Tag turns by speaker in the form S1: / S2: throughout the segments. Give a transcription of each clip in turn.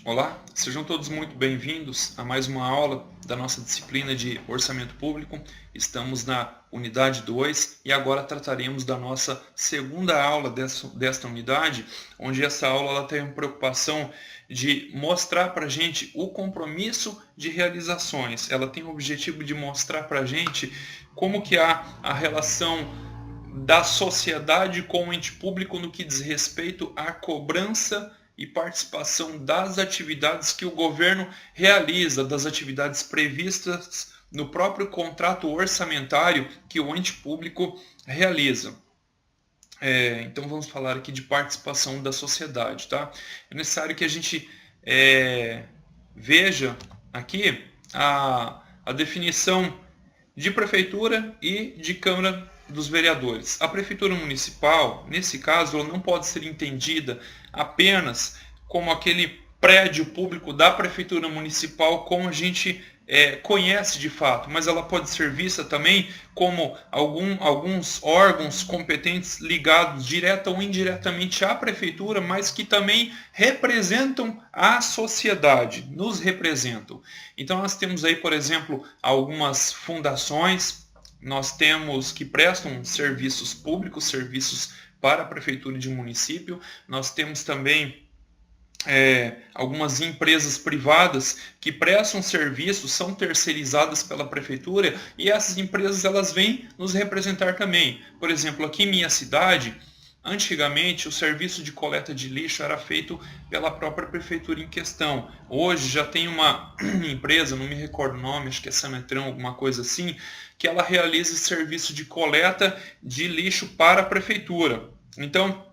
S1: Olá, sejam todos muito bem-vindos a mais uma aula da nossa disciplina de Orçamento Público. Estamos na unidade 2 e agora trataremos da nossa segunda aula desta unidade, onde essa aula ela tem a preocupação de mostrar para a gente o compromisso de realizações. Ela tem o objetivo de mostrar para a gente como que há a relação da sociedade com o ente público no que diz respeito à cobrança e participação das atividades que o governo realiza, das atividades previstas no próprio contrato orçamentário que o ente público realiza. Então vamos falar aqui de participação da sociedade, tá? É necessário que a gente veja aqui a definição de prefeitura e de Câmara dos Vereadores. A prefeitura municipal, nesse caso, ela não pode ser entendida apenas como aquele prédio público da prefeitura municipal como a gente conhece de fato, mas ela pode ser vista também como alguns órgãos competentes ligados direta ou indiretamente à prefeitura, mas que também representam a sociedade, nos representam. Então nós temos aí, por exemplo, algumas fundações, nós temos que prestam serviços públicos, serviços para a prefeitura de um município, nós temos também algumas empresas privadas que prestam serviços, são terceirizadas pela prefeitura e essas empresas elas vêm nos representar também. Por exemplo, aqui em minha cidade, antigamente o serviço de coleta de lixo era feito pela própria prefeitura em questão. Hoje já tem uma empresa, não me recordo o nome, acho que é Sanetrão, alguma coisa assim, que ela realiza esse serviço de coleta de lixo para a prefeitura. Então,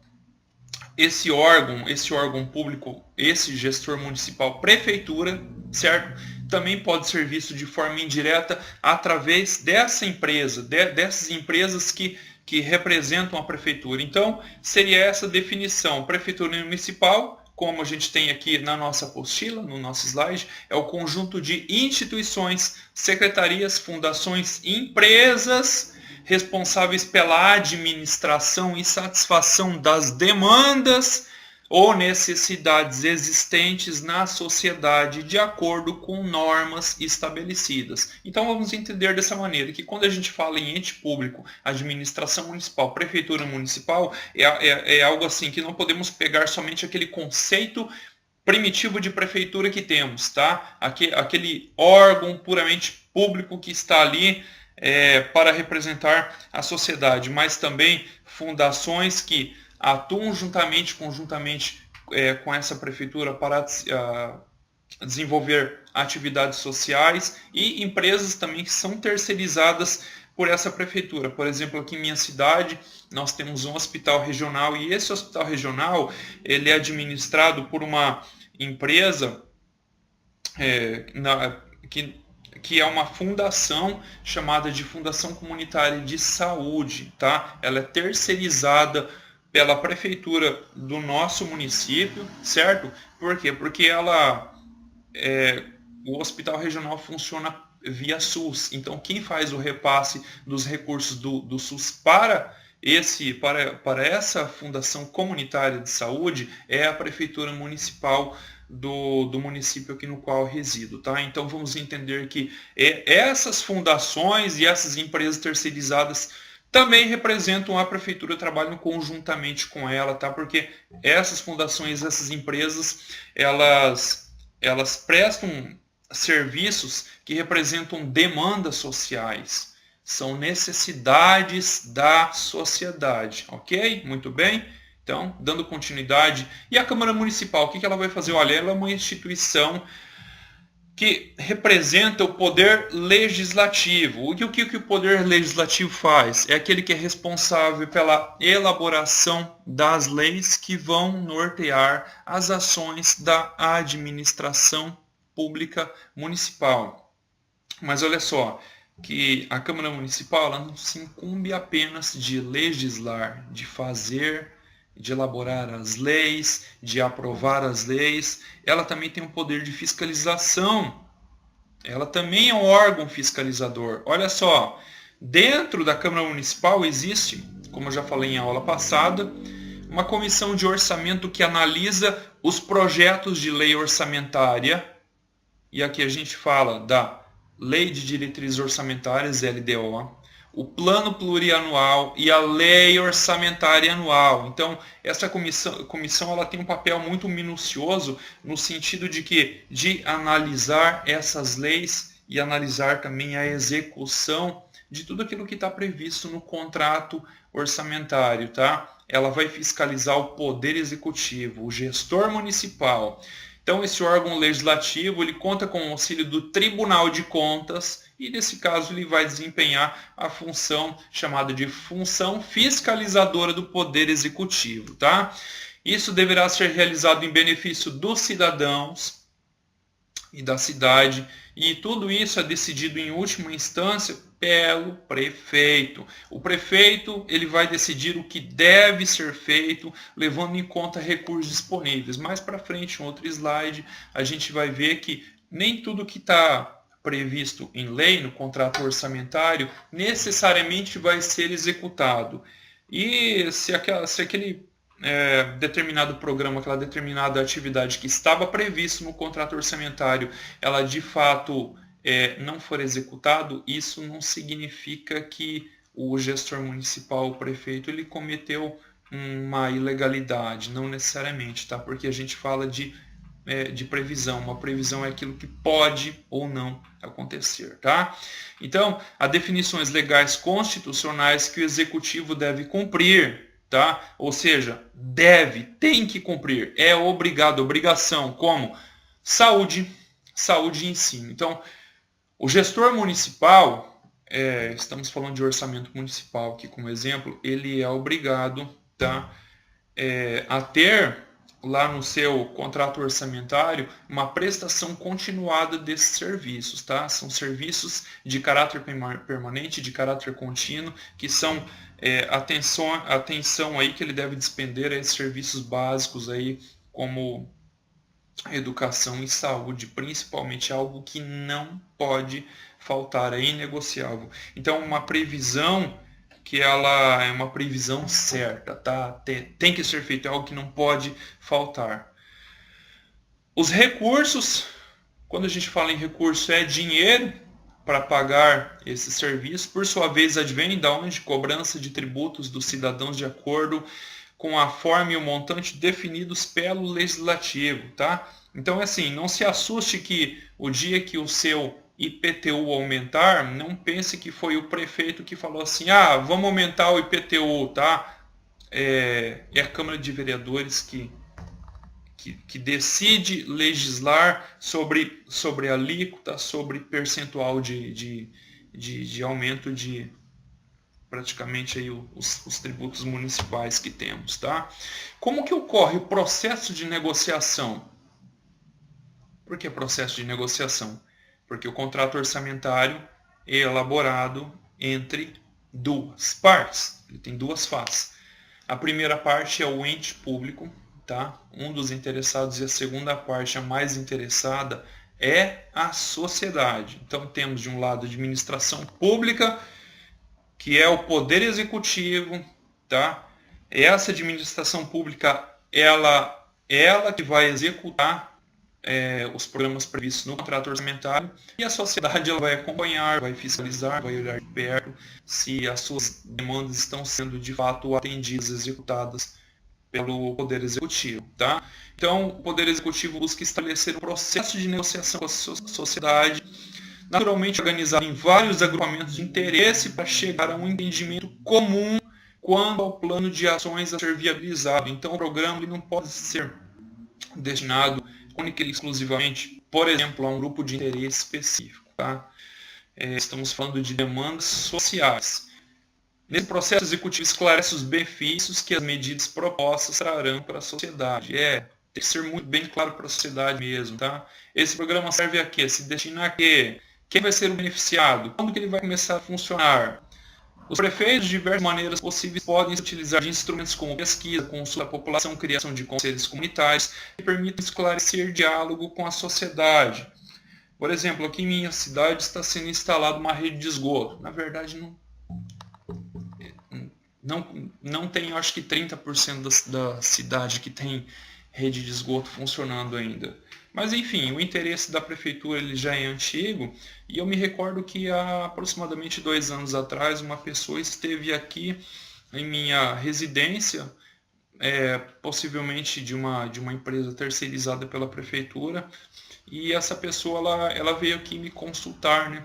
S1: esse órgão público, esse gestor municipal, prefeitura, certo? Também pode ser visto de forma indireta através dessa empresa, dessas empresas que representam a prefeitura. Então, seria essa definição. Prefeitura municipal, como a gente tem aqui na nossa apostila, no nosso slide, é o conjunto de instituições, secretarias, fundações, empresas responsáveis pela administração e satisfação das demandas ou necessidades existentes na sociedade de acordo com normas estabelecidas. Então vamos entender dessa maneira que quando a gente fala em ente público, administração municipal, prefeitura municipal, é algo assim que não podemos pegar somente aquele conceito primitivo de prefeitura que temos, tá? Aquele órgão puramente público que está ali para representar a sociedade, mas também fundações que atuam conjuntamente com essa prefeitura para desenvolver atividades sociais e empresas também que são terceirizadas por essa prefeitura. Por exemplo, aqui em minha cidade, nós temos um hospital regional e esse hospital regional ele é administrado por uma empresa que é uma fundação chamada de Fundação Comunitária de Saúde, tá? Ela é terceirizada pela prefeitura do nosso município, certo? Por quê? Porque o hospital regional funciona via SUS. Então, quem faz o repasse dos recursos do SUS para essa Fundação Comunitária de Saúde é a prefeitura municipal do município aqui no qual eu resido, tá? Então vamos entender que essas fundações e essas empresas terceirizadas também representam a prefeitura, trabalham conjuntamente com ela, tá? Porque essas fundações, essas empresas, elas prestam serviços que representam demandas sociais, são necessidades da sociedade, ok? Muito bem. Então, dando continuidade. E a Câmara Municipal, o que ela vai fazer? Olha, ela é uma instituição que representa o poder legislativo. E o que o poder legislativo faz? É aquele que é responsável pela elaboração das leis que vão nortear as ações da administração pública municipal. Mas olha só, que a Câmara Municipal ela não se incumbe apenas de legislar, de elaborar as leis, de aprovar as leis, ela também tem um poder de fiscalização. Ela também é um órgão fiscalizador. Olha só, dentro da Câmara Municipal existe, como eu já falei em aula passada, uma comissão de orçamento que analisa os projetos de lei orçamentária, e aqui a gente fala da Lei de Diretrizes Orçamentárias, LDO, o Plano Plurianual e a Lei Orçamentária Anual. Então, essa comissão ela tem um papel muito minucioso no sentido de analisar essas leis e analisar também a execução de tudo aquilo que está previsto no contrato orçamentário, tá? Ela vai fiscalizar o Poder Executivo, o gestor municipal. Então, esse órgão legislativo ele conta com o auxílio do Tribunal de Contas e, nesse caso, ele vai desempenhar a função chamada de função fiscalizadora do Poder Executivo, tá? Isso deverá ser realizado em benefício dos cidadãos e da cidade, e tudo isso é decidido em última instância pelo prefeito. O prefeito ele vai decidir o que deve ser feito, levando em conta recursos disponíveis. Mais para frente, em outro slide, a gente vai ver que nem tudo que está previsto em lei, no contrato orçamentário, necessariamente vai ser executado. E se aquele determinado programa, aquela determinada atividade que estava previsto no contrato orçamentário, ela de fato não for executado, isso não significa que o gestor municipal, o prefeito, ele cometeu uma ilegalidade, não necessariamente, tá? Porque a gente fala de previsão. Uma previsão é aquilo que pode ou não acontecer, tá? Então, há definições legais constitucionais que o executivo deve cumprir, tá? Ou seja, tem que cumprir, é obrigado, obrigação, como saúde e ensino. Então, o gestor municipal, estamos falando de orçamento municipal aqui como exemplo, ele é obrigado, tá, a ter lá no seu contrato orçamentário uma prestação continuada desses serviços, tá? São serviços de caráter permanente, de caráter contínuo, que são atenção aí que ele deve despender a esses serviços básicos aí, como educação e saúde, principalmente, algo que não pode faltar, é inegociável. Então, uma previsão que ela é uma previsão certa, tá? Tem que ser feito, é algo que não pode faltar. Os recursos, quando a gente fala em recurso, é dinheiro para pagar esse serviço, por sua vez, advém da onde? Cobrança de tributos dos cidadãos de acordo com a forma e o montante definidos pelo legislativo, tá? Então, assim, não se assuste que o dia que o seu IPTU aumentar, não pense que foi o prefeito que falou assim, vamos aumentar o IPTU, tá? É a Câmara de Vereadores que decide legislar sobre alíquota, sobre percentual de aumento de praticamente aí os tributos municipais que temos, tá? Como que ocorre o processo de negociação? Por que processo de negociação? Porque o contrato orçamentário é elaborado entre duas partes. Ele tem duas faces. A primeira parte é o ente público, tá? Um dos interessados, e a segunda parte, a mais interessada, é a sociedade. Então temos de um lado a administração pública, que é o poder executivo, tá? Essa administração pública, ela que vai executar os programas previstos no contrato orçamentário, e a sociedade ela vai acompanhar, vai fiscalizar, vai olhar de perto se as suas demandas estão sendo de fato atendidas, executadas pelo Poder Executivo, tá? Então, o Poder Executivo busca estabelecer um processo de negociação com a sociedade, naturalmente organizado em vários agrupamentos de interesse para chegar a um entendimento comum quanto ao plano de ações a ser viabilizado. Então, o programa ele não pode ser destinado única e exclusivamente, por exemplo, a um grupo de interesse específico, tá? Estamos falando de demandas sociais. Nesse processo, o executivo esclarece os benefícios que as medidas propostas trarão para a sociedade. Tem que ser muito bem claro para a sociedade mesmo, tá? Esse programa serve a quê? Se destina a quê? Quem vai ser o beneficiado? Quando que ele vai começar a funcionar? Os prefeitos, de diversas maneiras possíveis, podem se utilizar de instrumentos como pesquisa, consulta da população, criação de conselhos comunitários, que permitem esclarecer diálogo com a sociedade. Por exemplo, aqui em minha cidade está sendo instalada uma rede de esgoto. Na verdade, não tem, acho que 30% da cidade que tem rede de esgoto funcionando ainda. Mas enfim, o interesse da prefeitura ele já é antigo, e eu me recordo que há aproximadamente 2 anos atrás uma pessoa esteve aqui em minha residência, possivelmente de uma empresa terceirizada pela prefeitura, e essa pessoa ela veio aqui me consultar, né?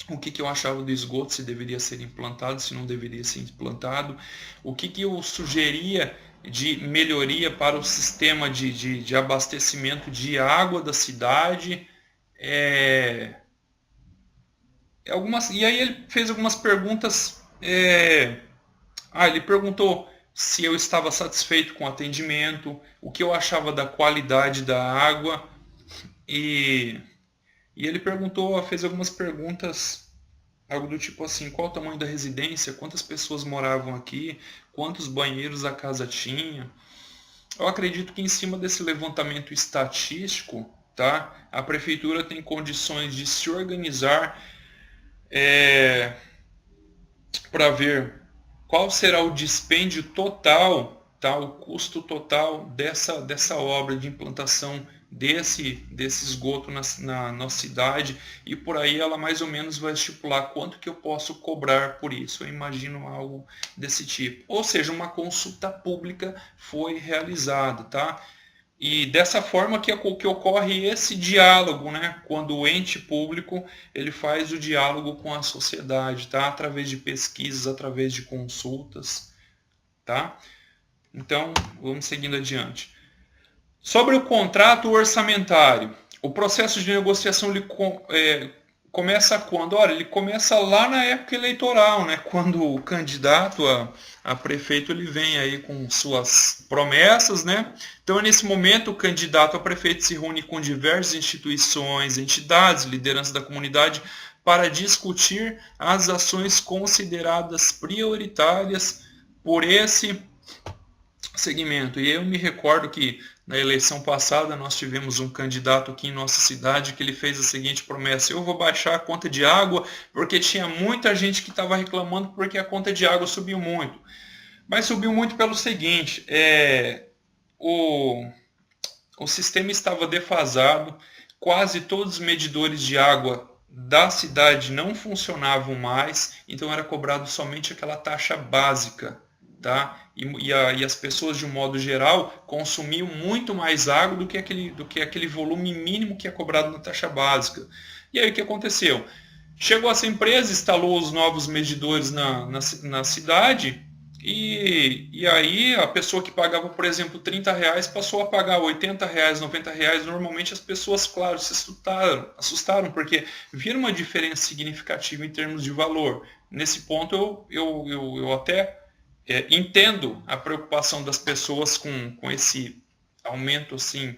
S1: O que eu achava do esgoto, se deveria ser implantado, se não deveria ser implantado, o que eu sugeria de melhoria para o sistema de abastecimento de água da cidade. É, e aí ele fez algumas perguntas. Ele perguntou se eu estava satisfeito com o atendimento, o que eu achava da qualidade da água, e, e ele fez algumas perguntas. Algo do tipo assim, qual o tamanho da residência, quantas pessoas moravam aqui, quantos banheiros a casa tinha. Eu acredito que em cima desse levantamento estatístico, tá, a prefeitura tem condições de se organizar para ver qual será o dispêndio total, tá, o custo total dessa obra de implantação desse esgoto na nossa cidade, e por aí ela mais ou menos vai estipular quanto que eu posso cobrar por isso. Eu imagino algo desse tipo. Ou seja, uma consulta pública foi realizada, tá? E dessa forma que ocorre esse diálogo, né? Quando o ente público ele faz o diálogo com a sociedade, tá? Através de pesquisas, através de consultas, tá? Então, vamos seguindo adiante. Sobre o contrato orçamentário, o processo de negociação começa quando? Olha, ele começa lá na época eleitoral, né? Quando o candidato a prefeito ele vem aí com suas promessas, né? Então, nesse momento, o candidato a prefeito se reúne com diversas instituições, entidades, lideranças da comunidade para discutir as ações consideradas prioritárias por esse segmento. E eu me recordo que na eleição passada nós tivemos um candidato aqui em nossa cidade que ele fez a seguinte promessa: eu vou baixar a conta de água, porque tinha muita gente que estava reclamando porque a conta de água subiu muito. Mas subiu muito pelo seguinte, o sistema estava defasado, quase todos os medidores de água da cidade não funcionavam mais, então era cobrado somente aquela taxa básica. Tá? E as pessoas, de um modo geral, consumiam muito mais água do que aquele volume mínimo que é cobrado na taxa básica. E aí o que aconteceu? Chegou essa empresa, instalou os novos medidores na cidade, e aí a pessoa que pagava, por exemplo, R$ 30 passou a pagar R$ 80, R$ 90. Normalmente as pessoas, claro, se assustaram porque viram uma diferença significativa em termos de valor. Nesse ponto eu até entendo a preocupação das pessoas com esse aumento assim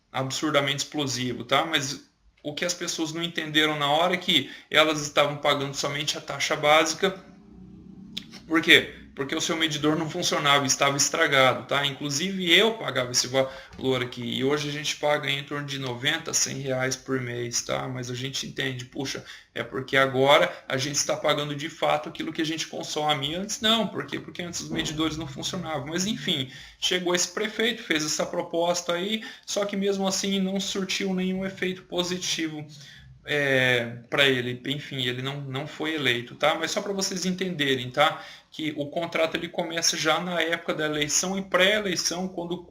S1: absurdamente explosivo, tá? Mas o que as pessoas não entenderam na hora é que elas estavam pagando somente a taxa básica. Por quê? Porque o seu medidor não funcionava, estava estragado, tá? Inclusive eu pagava esse valor aqui, e hoje a gente paga em torno de R$ 90, R$ 100 por mês, tá? Mas a gente entende, puxa, é porque agora a gente está pagando de fato aquilo que a gente consome. Antes não, por quê? Porque antes os medidores não funcionavam. Mas enfim, chegou esse prefeito, fez essa proposta aí, só que mesmo assim não surtiu nenhum efeito positivo para ele. Enfim, ele não foi eleito, tá? Mas só para vocês entenderem, tá? Que o contrato ele começa já na época da eleição e pré-eleição, quando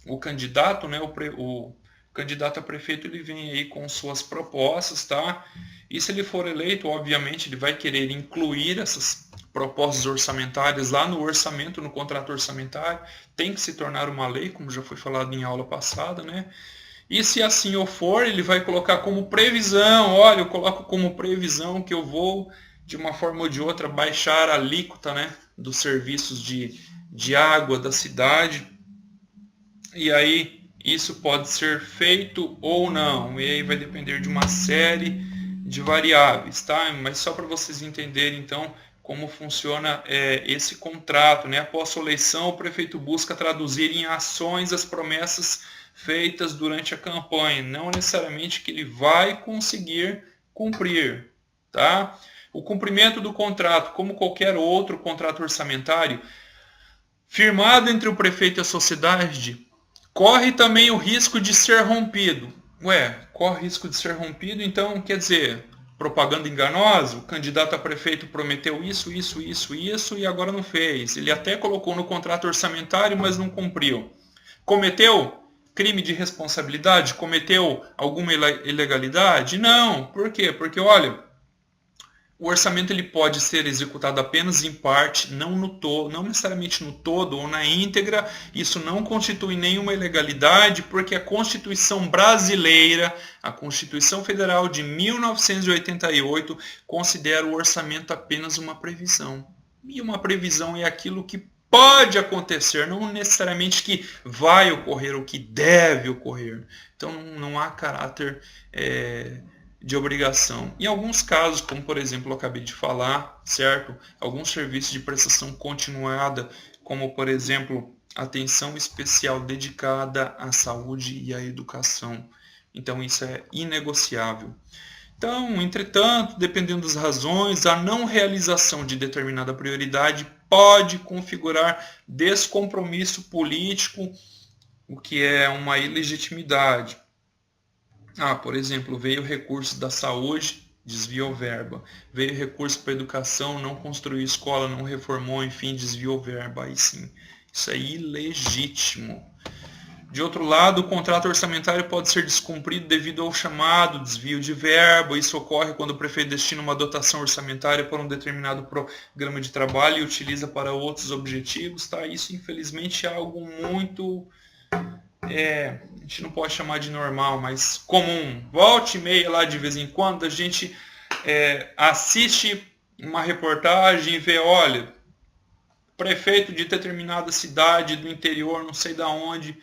S1: o candidato, né, o candidato a prefeito, ele vem aí com suas propostas, tá? E se ele for eleito, obviamente, ele vai querer incluir essas propostas orçamentárias lá no orçamento, no contrato orçamentário. Tem que se tornar uma lei, como já foi falado em aula passada, né? E se assim o for, ele vai colocar como previsão, olha, eu coloco como previsão que eu vou, de uma forma ou de outra, baixar a alíquota, né, dos serviços de água da cidade. E aí isso pode ser feito ou não. E aí vai depender de uma série de variáveis, tá? Mas só para vocês entenderem, então, como funciona esse contrato, né? Após a eleição, o prefeito busca traduzir em ações as promessas feitas durante a campanha, não necessariamente que ele vai conseguir cumprir, tá? O cumprimento do contrato, como qualquer outro contrato orçamentário, firmado entre o prefeito e a sociedade, corre também o risco de ser rompido. Ué, corre risco de ser rompido, então quer dizer, propaganda enganosa, o candidato a prefeito prometeu isso e agora não fez. Ele até colocou no contrato orçamentário, mas não cumpriu. Cometeu crime de responsabilidade? Cometeu alguma ilegalidade? Não. Por quê? Porque, olha, o orçamento ele pode ser executado apenas em parte, não necessariamente no todo ou na íntegra. Isso não constitui nenhuma ilegalidade, porque a Constituição brasileira, a Constituição Federal de 1988, considera o orçamento apenas uma previsão. E uma previsão é aquilo que pode acontecer, não necessariamente que vai ocorrer ou que deve ocorrer. Então não há caráter de obrigação. Em alguns casos, como por exemplo eu acabei de falar, certo? Alguns serviços de prestação continuada, como por exemplo atenção especial dedicada à saúde e à educação. Então isso é inegociável. Então, entretanto, dependendo das razões, a não realização de determinada prioridade pode configurar descompromisso político, o que é uma ilegitimidade. Por exemplo, veio recurso da saúde, desviou verba. Veio recurso para a educação, não construiu escola, não reformou, enfim, desviou verba. Aí sim, isso é ilegítimo. De outro lado, o contrato orçamentário pode ser descumprido devido ao chamado desvio de verba. Isso ocorre quando o prefeito destina uma dotação orçamentária para um determinado programa de trabalho e utiliza para outros objetivos. Tá? Isso, infelizmente, é algo muito... a gente não pode chamar de normal, mas comum. Volte e meia lá de vez em quando, a gente assiste uma reportagem e vê, olha, prefeito de determinada cidade do interior, não sei da onde,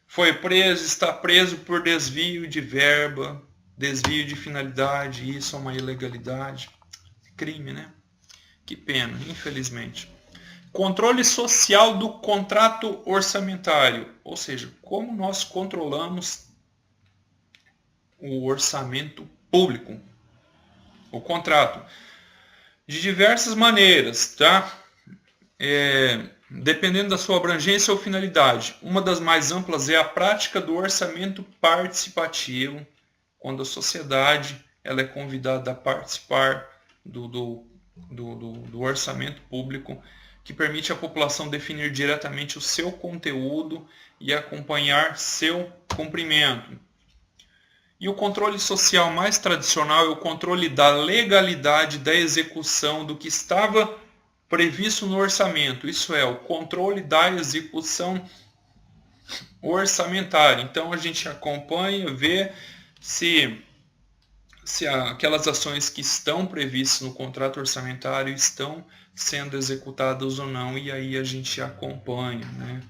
S1: foi preso, está preso por desvio de verba, desvio de finalidade, isso é uma ilegalidade. Crime, né? Que pena, infelizmente. Controle social do contrato orçamentário, ou seja, como nós controlamos o orçamento público, o contrato, de diversas maneiras, tá? Dependendo da sua abrangência ou finalidade. Uma das mais amplas é a prática do orçamento participativo, quando a sociedade ela é convidada a participar do orçamento público, que permite à população definir diretamente o seu conteúdo e acompanhar seu cumprimento. E o controle social mais tradicional é o controle da legalidade da execução do que estava previsto no orçamento. Isso é, o controle da execução orçamentária. Então a gente acompanha, vê se aquelas ações que estão previstas no contrato orçamentário estão sendo executadas ou não, e aí a gente acompanha, né?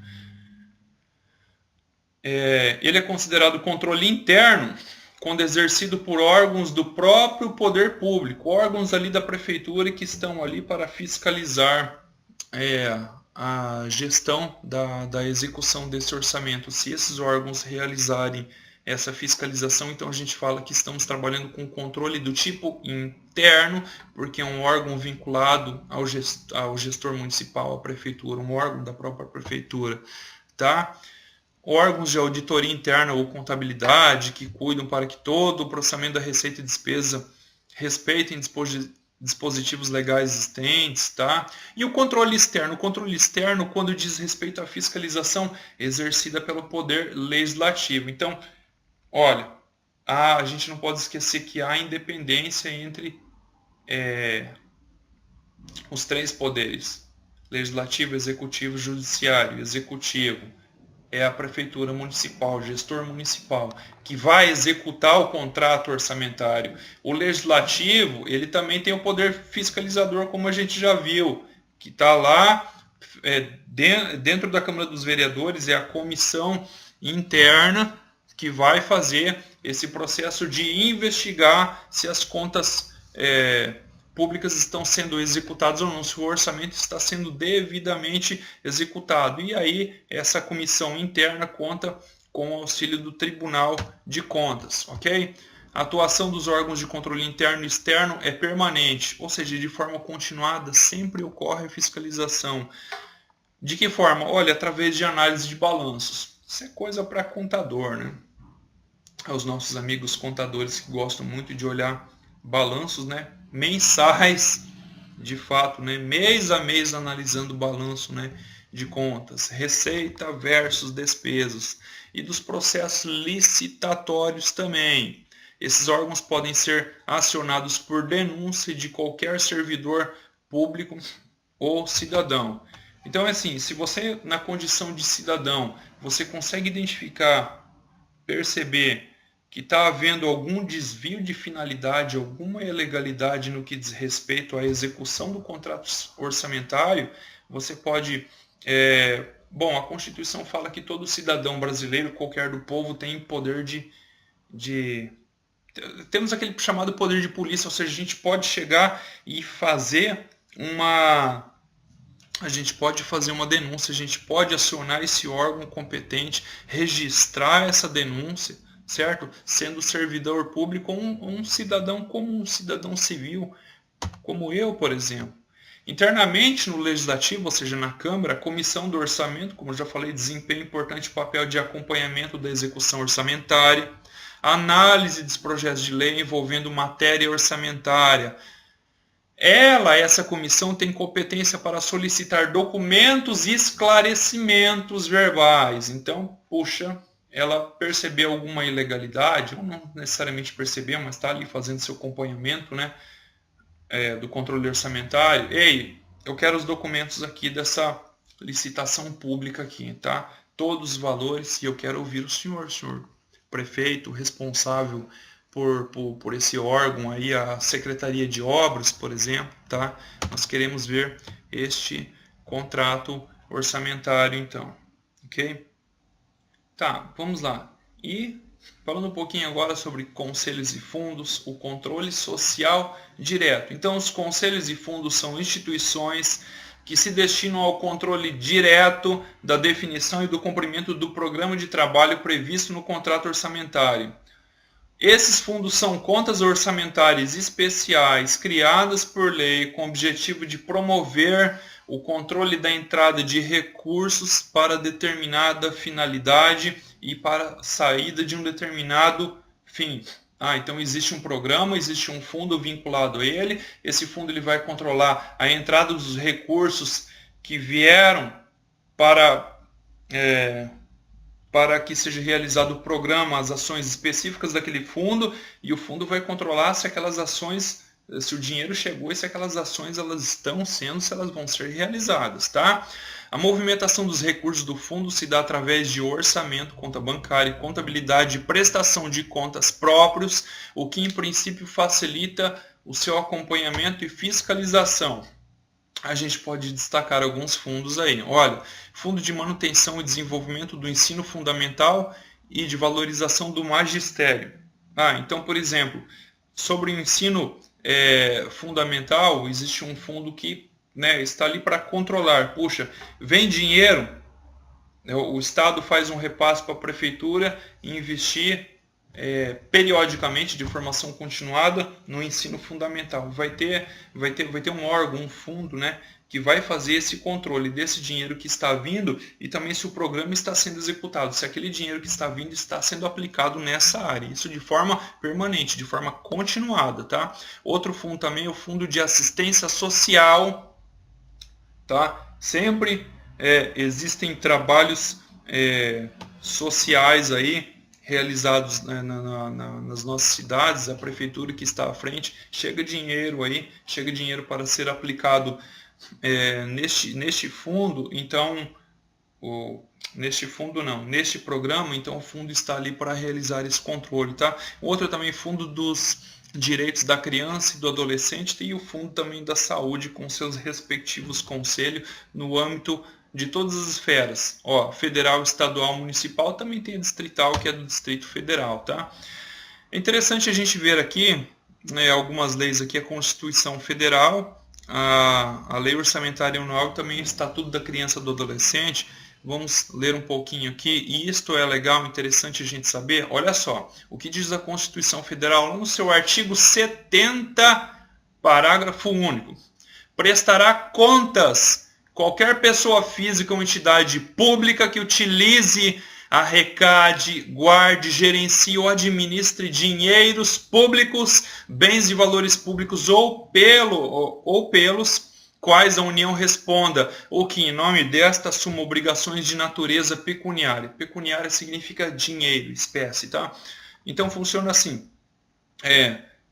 S1: Ele é considerado controle interno quando exercido por órgãos do próprio poder público, órgãos ali da prefeitura que estão ali para fiscalizar a gestão da execução desse orçamento. Se esses órgãos realizarem essa fiscalização, então a gente fala que estamos trabalhando com controle do tipo interno, porque é um órgão vinculado ao gestor municipal, à prefeitura, um órgão da própria prefeitura, tá? Órgãos de auditoria interna ou contabilidade que cuidam para que todo o processamento da receita e despesa respeitem dispositivos legais existentes, tá? E o controle externo quando diz respeito à fiscalização exercida pelo poder legislativo. Então, olha, a gente não pode esquecer que há independência entre os três poderes: legislativo, executivo, judiciário. Executivo é a prefeitura municipal, gestor municipal, que vai executar o contrato orçamentário. O legislativo, ele também tem o poder fiscalizador, como a gente já viu, que está lá dentro da Câmara dos Vereadores, é a comissão interna que vai fazer esse processo de investigar se as contas públicas estão sendo executadas ou não, se o orçamento está sendo devidamente executado. E aí essa comissão interna conta com o auxílio do Tribunal de Contas, ok? A atuação dos órgãos de controle interno e externo é permanente, ou seja, de forma continuada sempre ocorre a fiscalização. De que forma? Olha, através de análise de balanços. Isso é coisa para contador, né? Os nossos amigos contadores que gostam muito de olhar balanços, né? Mensais, de fato, né? Mês a mês analisando o balanço, né? De contas, receita versus despesas e dos processos licitatórios também. Esses órgãos podem ser acionados por denúncia de qualquer servidor público ou cidadão. Então é assim, se você na condição de cidadão, você consegue identificar, perceber que está havendo algum desvio de finalidade, alguma ilegalidade no que diz respeito à execução do contrato orçamentário, você pode... Bom, a Constituição fala que todo cidadão brasileiro, qualquer do povo, tem poder temos aquele chamado poder de polícia, ou seja, a gente pode chegar e fazer uma denúncia, a gente pode acionar esse órgão competente, registrar essa denúncia, certo? Sendo servidor público ou um cidadão comum, um cidadão civil, como eu, por exemplo. Internamente no Legislativo, ou seja, na Câmara, a Comissão do Orçamento, como eu já falei, desempenha importante papel de acompanhamento da execução orçamentária, análise dos projetos de lei envolvendo matéria orçamentária. Essa comissão, tem competência para solicitar documentos e esclarecimentos verbais. Então, puxa, ela percebeu alguma ilegalidade, ou não necessariamente percebeu, mas está ali fazendo seu acompanhamento, né, do controle orçamentário. Ei, eu quero os documentos aqui dessa licitação pública aqui, tá? Todos os valores, e eu quero ouvir o senhor prefeito, responsável por esse órgão aí, a Secretaria de Obras, por exemplo, tá? Nós queremos ver este contrato orçamentário, então, ok? Tá, vamos lá. E falando um pouquinho agora sobre conselhos e fundos, o controle social direto. Então, os conselhos e fundos são instituições que se destinam ao controle direto da definição e do cumprimento do programa de trabalho previsto no contrato orçamentário. Esses fundos são contas orçamentárias especiais criadas por lei com o objetivo de promover o controle da entrada de recursos para determinada finalidade e para a saída de um determinado fim. Então existe um programa, existe um fundo vinculado a ele. Esse fundo ele vai controlar a entrada dos recursos que vieram para que seja realizado o programa, as ações específicas daquele fundo, e o fundo vai controlar se aquelas ações, se o dinheiro chegou e se aquelas ações elas estão sendo, se elas vão ser realizadas, tá? A movimentação dos recursos do fundo se dá através de orçamento, conta bancária, contabilidade e prestação de contas próprios, o que em princípio facilita o seu acompanhamento e fiscalização. A gente pode destacar alguns fundos aí. Olha, Fundo de Manutenção e Desenvolvimento do Ensino Fundamental e de Valorização do Magistério. Então, por exemplo, sobre o ensino fundamental, existe um fundo que está ali para controlar. Puxa, vem dinheiro, o Estado faz um repasse para a Prefeitura e investir periodicamente, de formação continuada, no ensino fundamental. Vai ter um órgão, um fundo, que vai fazer esse controle desse dinheiro que está vindo e também se o programa está sendo executado, se aquele dinheiro que está vindo está sendo aplicado nessa área. Isso de forma permanente, de forma continuada, tá? Outro fundo também é o Fundo de Assistência Social, tá? Sempre existem trabalhos sociais aí, realizados nas nossas cidades, a prefeitura que está à frente, chega dinheiro para ser aplicado neste fundo. Então, neste programa, então o fundo está ali para realizar esse controle, tá? Outro também, fundo dos direitos da criança e do adolescente, e o fundo também da saúde com seus respectivos conselhos no âmbito de todas as esferas, federal, estadual, municipal, também tem a distrital, que é do Distrito Federal, tá? É interessante a gente ver aqui, algumas leis aqui, a Constituição Federal, a Lei Orçamentária Anual e também o Estatuto da Criança e do Adolescente, Vamos ler um pouquinho aqui, e isto é legal, interessante a gente saber. Olha só, o que diz a Constituição Federal, lá no seu artigo 70, parágrafo único. Prestará contas qualquer pessoa física ou entidade pública que utilize, arrecade, guarde, gerencie ou administre dinheiros públicos, bens de valores públicos ou pelos quais a União responda, ou que em nome desta assuma obrigações de natureza pecuniária. Pecuniária significa dinheiro, espécie, tá? Então funciona assim.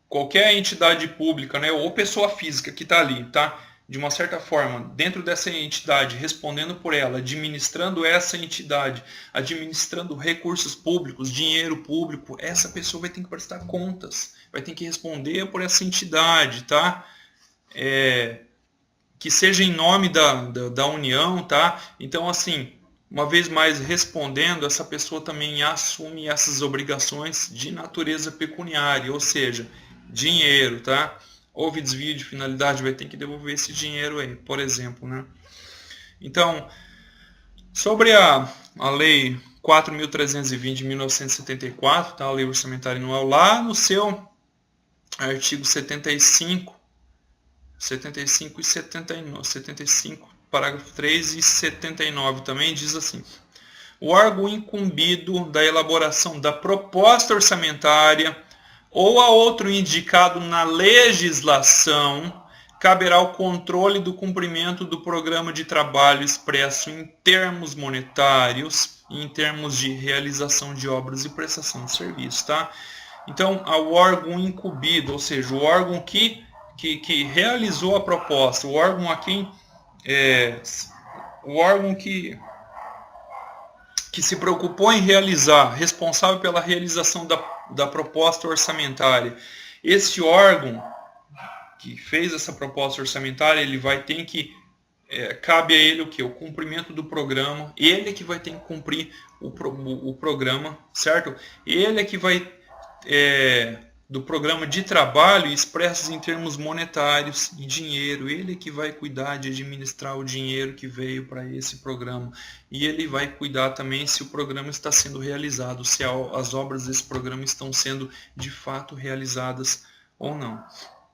S1: Qualquer entidade pública, né, ou pessoa física que está ali, tá? De uma certa forma, dentro dessa entidade, respondendo por ela, administrando essa entidade, administrando recursos públicos, dinheiro público, essa pessoa vai ter que prestar contas, vai ter que responder por essa entidade, tá? Que seja em nome da União, tá? Então, assim, uma vez mais respondendo, essa pessoa também assume essas obrigações de natureza pecuniária, ou seja, dinheiro, tá? Houve desvio de finalidade, vai ter que devolver esse dinheiro aí, por exemplo, né? Então, sobre a Lei 4.320 de 1974, tá? A Lei Orçamentária Anual, lá no seu artigo 75 e 79, 75, parágrafo 3 e 79 também diz assim: o órgão incumbido da elaboração da proposta orçamentária ou a outro indicado na legislação, caberá o controle do cumprimento do programa de trabalho expresso em termos monetários e em termos de realização de obras e prestação de serviços, tá? Então, ao órgão incumbido, ou seja, o órgão que realizou a proposta, o órgão a quem o órgão que se preocupou em realizar, responsável pela realização da proposta orçamentária. Esse órgão que fez essa proposta orçamentária, ele vai ter que, cabe a ele o quê? O cumprimento do programa, ele é que vai ter que cumprir o programa, certo? Ele é que vai, do programa de trabalho expressos em termos monetários e dinheiro, ele é que vai cuidar de administrar o dinheiro que veio para esse programa, e ele vai cuidar também se o programa está sendo realizado, se as obras desse programa estão sendo de fato realizadas ou não,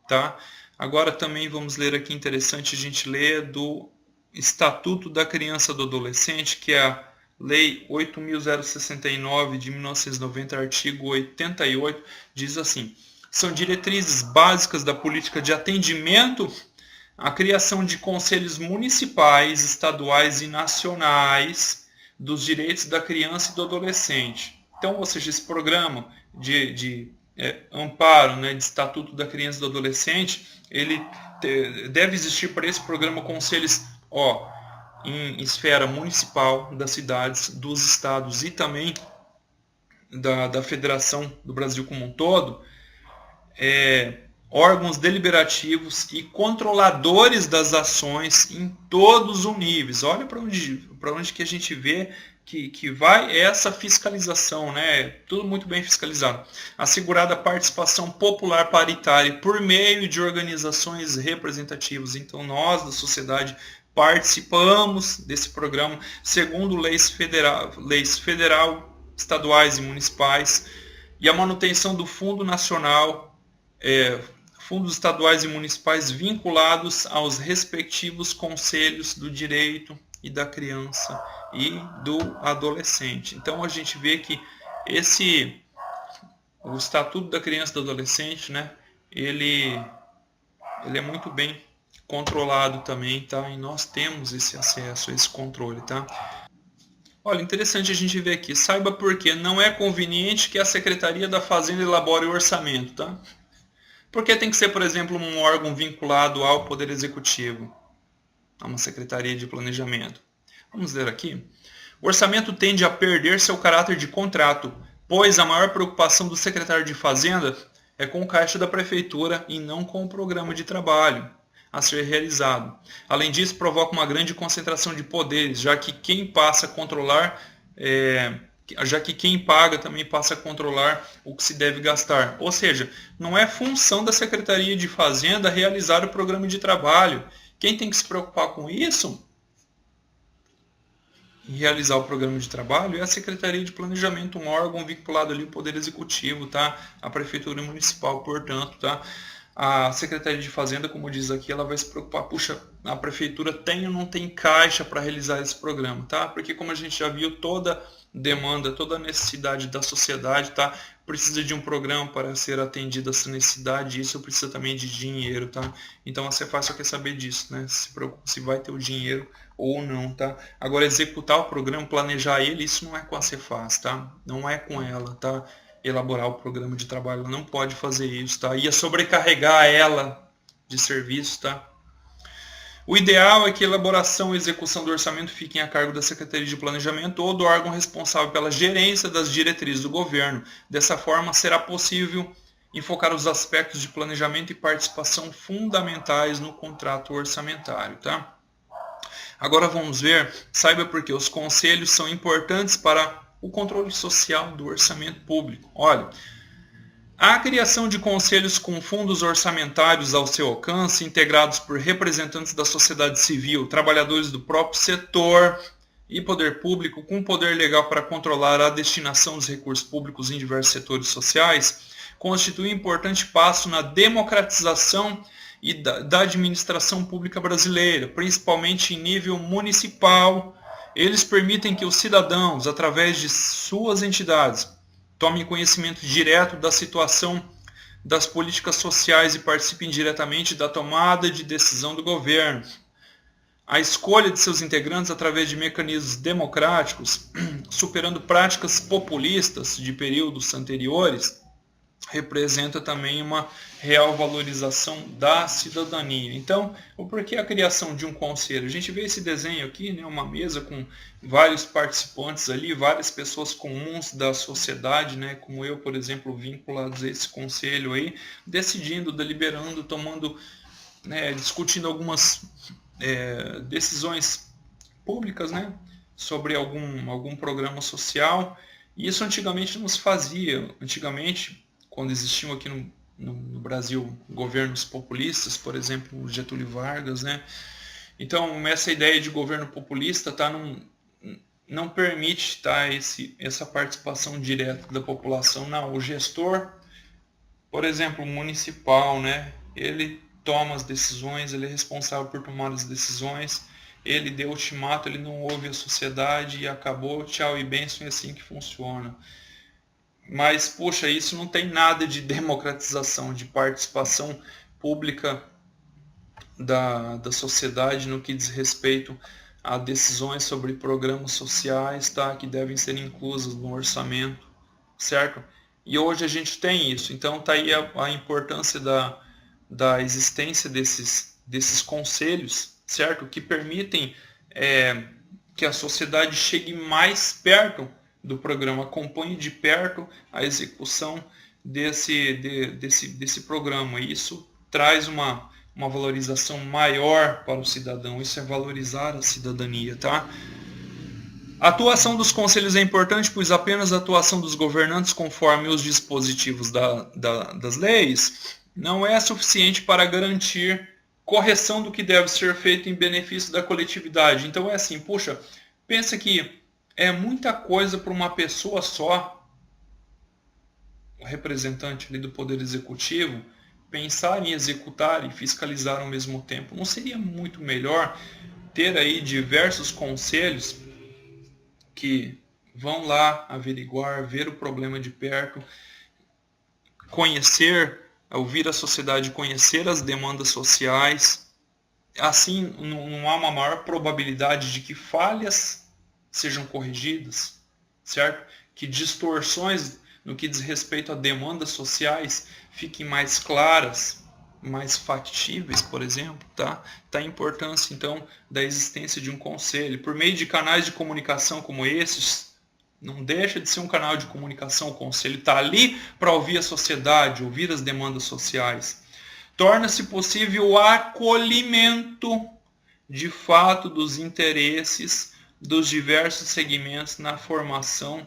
S1: tá? Agora também vamos ler aqui, interessante a gente ler do Estatuto da Criança e do Adolescente, que é a Lei 8.069 de 1990, artigo 88, diz assim: são diretrizes básicas da política de atendimento à criação de conselhos municipais, estaduais e nacionais dos direitos da criança e do adolescente. Então, ou seja, esse programa de amparo, né, de Estatuto da Criança e do Adolescente, ele deve existir para esse programa conselhos, em esfera municipal, das cidades, dos estados e também da Federação do Brasil como um todo, órgãos deliberativos e controladores das ações em todos os níveis. Olha para onde que a gente vê que vai essa fiscalização, né? Tudo muito bem fiscalizado. Assegurada a participação popular paritária por meio de organizações representativas. Então, nós, da sociedade, participamos desse programa segundo leis federal, estaduais e municipais, e a manutenção do Fundo Nacional, fundos estaduais e municipais vinculados aos respectivos conselhos do direito e da criança e do adolescente. Então a gente vê que o Estatuto da Criança e do Adolescente, né, ele é muito bem controlado também, tá? E nós temos esse acesso, esse controle, tá? Olha, interessante a gente ver aqui. Saiba por que não é conveniente que a Secretaria da Fazenda elabore o orçamento, tá? Porque tem que ser, por exemplo, um órgão vinculado ao Poder Executivo, a uma Secretaria de Planejamento. Vamos ler aqui. O orçamento tende a perder seu caráter de contrato, pois a maior preocupação do secretário de Fazenda é com o caixa da Prefeitura e não com o programa de trabalho a ser realizado. Além disso, provoca uma grande concentração de poderes, já que quem passa a controlar, já que quem paga também passa a controlar o que se deve gastar. Ou seja, não é função da Secretaria de Fazenda realizar o programa de trabalho. Quem tem que se preocupar com isso realizar o programa de trabalho é a Secretaria de Planejamento, um órgão vinculado ali ao Poder Executivo, tá? A Prefeitura Municipal, portanto, tá? A Secretaria de Fazenda, como diz aqui, ela vai se preocupar, puxa, a Prefeitura tem ou não tem caixa para realizar esse programa, tá? Porque como a gente já viu, toda demanda, toda necessidade da sociedade, tá? Precisa de um programa para ser atendida essa necessidade, e isso precisa também de dinheiro, tá? Então a Cefaz só quer saber disso, né? Se preocupa se vai ter o dinheiro ou não, tá? Agora, executar o programa, planejar ele, isso não é com a Cefaz, tá? Não é com ela, tá? Elaborar o programa de trabalho, ela não pode fazer isso, tá? Ia sobrecarregar ela de serviço, tá? O ideal é que a elaboração e execução do orçamento fiquem a cargo da Secretaria de Planejamento ou do órgão responsável pela gerência das diretrizes do governo. Dessa forma, será possível enfocar os aspectos de planejamento e participação fundamentais no contrato orçamentário, tá? Agora vamos ver, saiba porque os conselhos são importantes para o controle social do orçamento público. Olha, a criação de conselhos com fundos orçamentários ao seu alcance, integrados por representantes da sociedade civil, trabalhadores do próprio setor e poder público, com poder legal para controlar a destinação dos recursos públicos em diversos setores sociais, constitui um importante passo na democratização e da administração pública brasileira, principalmente em nível municipal. Eles permitem que os cidadãos, através de suas entidades, tomem conhecimento direto da situação das políticas sociais e participem diretamente da tomada de decisão do governo. A escolha de seus integrantes através de mecanismos democráticos, superando práticas populistas de períodos anteriores, representa também uma real valorização da cidadania. Então, o porquê a criação de um conselho? A gente vê esse desenho aqui, né, uma mesa com vários participantes ali, várias pessoas comuns da sociedade, né, como eu, por exemplo, vinculados a esse conselho aí, decidindo, deliberando, tomando, né, discutindo algumas decisões públicas, né, sobre algum programa social. E isso antigamente não se fazia. Antigamente, quando existiam aqui no Brasil governos populistas, por exemplo, Getúlio Vargas, né? Então, essa ideia de governo populista não permite, tá, essa participação direta da população. Não, o gestor, por exemplo, municipal, né? Ele toma as decisões, ele é responsável por tomar as decisões, ele deu ultimato, ele não ouve a sociedade e acabou, tchau e bênção, é assim que funciona. Mas, poxa, isso não tem nada de democratização, de participação pública da sociedade no que diz respeito a decisões sobre programas sociais, tá, que devem ser inclusas no orçamento, certo? E hoje a gente tem isso. Então tá aí a importância da existência desses conselhos, certo? Que permitem que a sociedade chegue mais perto do programa, acompanhe de perto a execução desse programa. E isso traz uma valorização maior para o cidadão. Isso é valorizar a cidadania, tá? A atuação dos conselhos é importante, pois apenas a atuação dos governantes conforme os dispositivos das leis não é suficiente para garantir correção do que deve ser feito em benefício da coletividade. Então é assim, puxa, pensa que é muita coisa para uma pessoa só, o representante ali do Poder Executivo, pensar em executar e fiscalizar ao mesmo tempo. Não seria muito melhor ter aí diversos conselhos que vão lá averiguar, ver o problema de perto, conhecer, ouvir a sociedade, conhecer as demandas sociais. Assim, não há uma maior probabilidade de que falhas sejam corrigidas, certo? Que distorções no que diz respeito a demandas sociais fiquem mais claras, mais factíveis, por exemplo, tá? Tá a importância, então, da existência de um conselho. Por meio de canais de comunicação como esses, não deixa de ser um canal de comunicação, o conselho está ali para ouvir a sociedade, ouvir as demandas sociais. Torna-se possível o acolhimento, de fato, dos interesses dos diversos segmentos na formação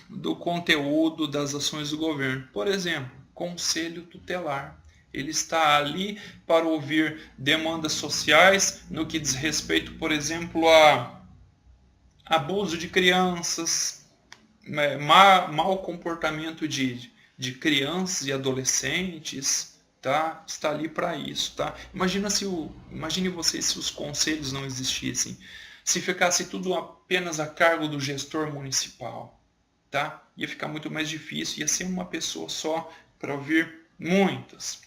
S1: do conteúdo das ações do governo. Por exemplo, conselho tutelar. Ele está ali para ouvir demandas sociais no que diz respeito, por exemplo, abuso de crianças, mau comportamento de crianças e adolescentes, tá? Está ali para isso, tá? Imagine você se os conselhos não existissem, se ficasse tudo apenas a cargo do gestor municipal, tá? Ia ficar muito mais difícil, ia ser uma pessoa só para ouvir muitas